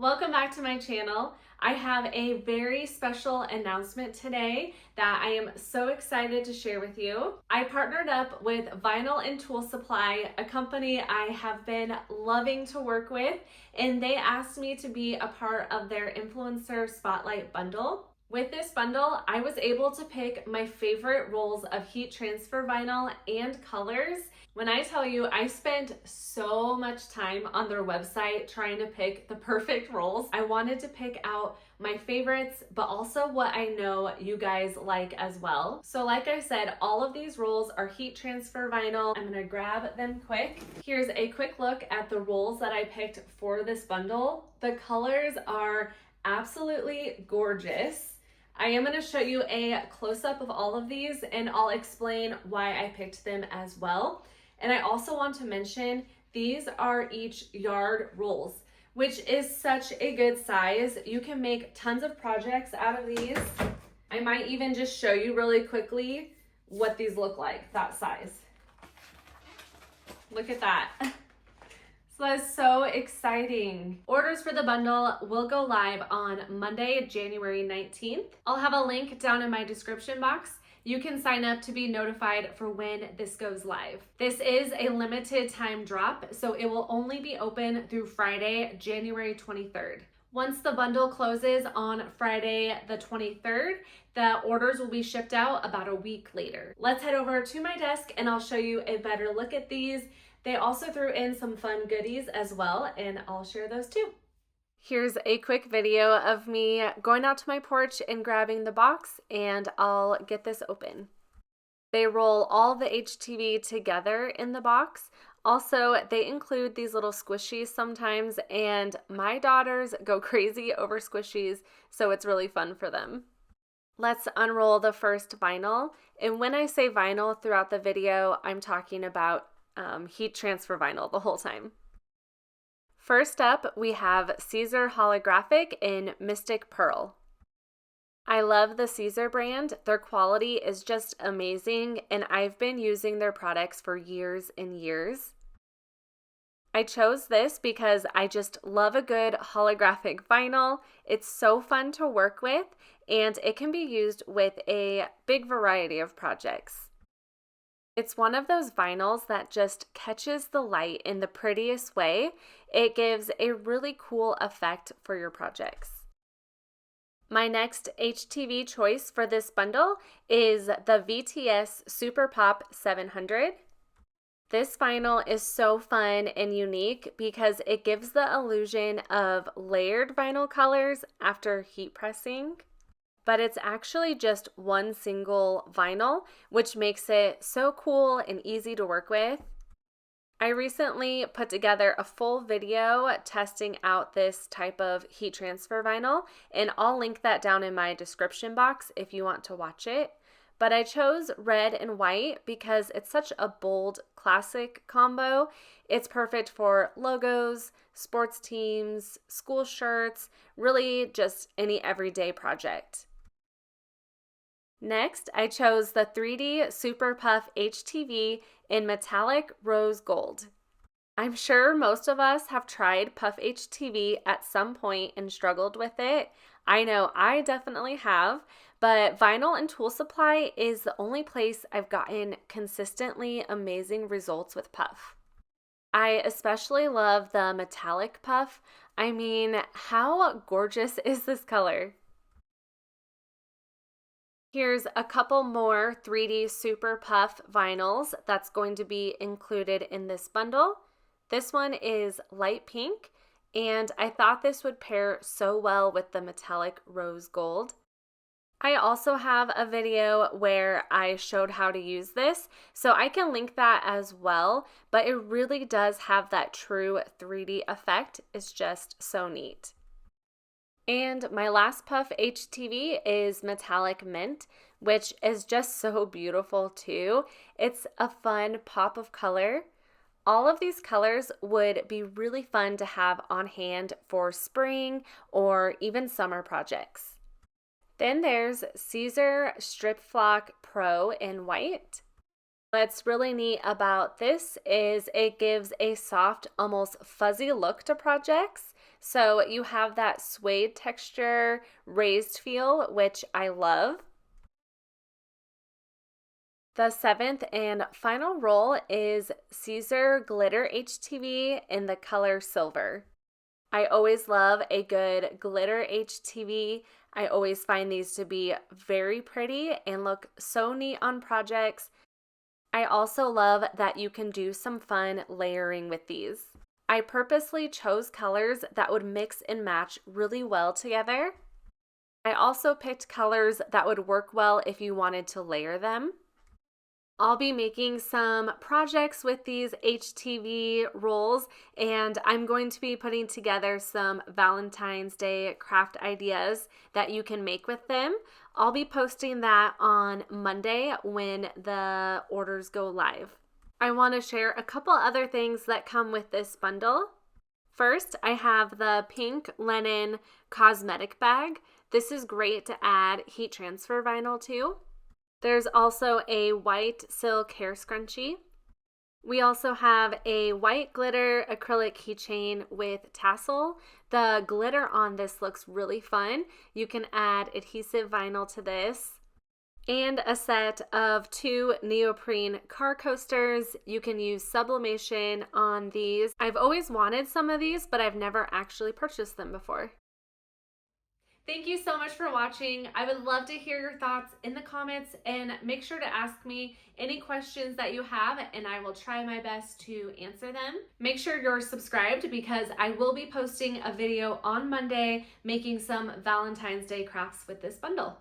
Welcome back to my channel. I have a very special announcement today that I am so excited to share with you. I partnered up with Vinyl and Tool Supply, a company I have been loving to work with, and they asked me to be a part of their Influencer Spotlight bundle. With this bundle, I was able to pick my favorite rolls of heat transfer vinyl and colors. When I tell you, I spent so much time on their website trying to pick the perfect rolls. I wanted to pick out my favorites, but also what I know you guys like as well. So like I said, all of these rolls are heat transfer vinyl. I'm gonna grab them quick. Here's a quick look at the rolls that I picked for this bundle. The colors are absolutely gorgeous. I am going to show you a close-up of all of these, and I'll explain why I picked them as well. And I also want to mention these are each yard rolls, which is such a good size. You can make tons of projects out of these. I might even just show you really quickly what these look like, that size. Look at that. So that's so exciting. Orders for the bundle will go live on Monday, January 19th. I'll have a link down in my description box. You can sign up to be notified for when this goes live. This is a limited time drop, so it will only be open through Friday, January 23rd. Once the bundle closes on Friday the 23rd, the orders will be shipped out about a week later. Let's head over to my desk and I'll show you a better look at these. They also threw in some fun goodies as well, and I'll share those too. Here's a quick video of me going out to my porch and grabbing the box, and I'll get this open. They roll all the HTV together in the box. Also, they include these little squishies sometimes, and my daughters go crazy over squishies, so it's really fun for them. Let's unroll the first vinyl, and when I say vinyl throughout the video, I'm talking about heat transfer vinyl the whole time. First up, we have Caesar Holographic in Mystic Pearl. I love the Caesar brand. Their quality is just amazing, and I've been using their products for years and years. I chose this because I just love a good holographic vinyl. It's so fun to work with, and it can be used with a big variety of projects. It's one of those vinyls that just catches the light in the prettiest way. It gives a really cool effect for your projects. My next HTV choice for this bundle is the VTS Super Pop 700. This vinyl is so fun and unique because it gives the illusion of layered vinyl colors after heat pressing. But it's actually just one single vinyl, which makes it so cool and easy to work with. I recently put together a full video testing out this type of heat transfer vinyl, and I'll link that down in my description box if you want to watch it. But I chose red and white because it's such a bold, classic combo. It's perfect for logos, sports teams, school shirts, really just any everyday project. Next, I chose the 3D Super Puff HTV in metallic rose gold. I'm sure most of us have tried Puff HTV at some point and struggled with it. I know I definitely have, but Vinyl and Tool Supply is the only place I've gotten consistently amazing results with Puff. I especially love the metallic Puff. I mean, how gorgeous is this color? Here's a couple more 3D Super Puff vinyls that's going to be included in this bundle. This one is light pink, and I thought this would pair so well with the metallic rose gold. I also have a video where I showed how to use this, so I can link that as well, but it really does have that true 3D effect. It's just so neat. And my last Puff HTV is Metallic Mint, which is just so beautiful too. It's a fun pop of color. All of these colors would be really fun to have on hand for spring or even summer projects. Then there's Caesar Strip Flock Pro in white. What's really neat about this is it gives a soft, almost fuzzy look to projects. So you have that suede texture, raised feel, which I love. The seventh and final roll is Caesar Glitter HTV in the color silver. I always love a good glitter HTV. I always find these to be very pretty and look so neat on projects. I also love that you can do some fun layering with these. I purposely chose colors that would mix and match really well together. I also picked colors that would work well if you wanted to layer them. I'll be making some projects with these HTV rolls, and I'm going to be putting together some Valentine's Day craft ideas that you can make with them. I'll be posting that on Monday when the orders go live. I want to share a couple other things that come with this bundle. First, I have the pink linen cosmetic bag. This is great to add heat transfer vinyl to. There's also a white silk hair scrunchie. We also have a white glitter acrylic keychain with tassel. The glitter on this looks really fun. You can add adhesive vinyl to this. And a set of 2 neoprene car coasters. You can use sublimation on these. I've always wanted some of these, but I've never actually purchased them before. Thank you so much for watching. I would love to hear your thoughts in the comments, and make sure to ask me any questions that you have and I will try my best to answer them. Make sure you're subscribed because I will be posting a video on Monday making some Valentine's Day crafts with this bundle.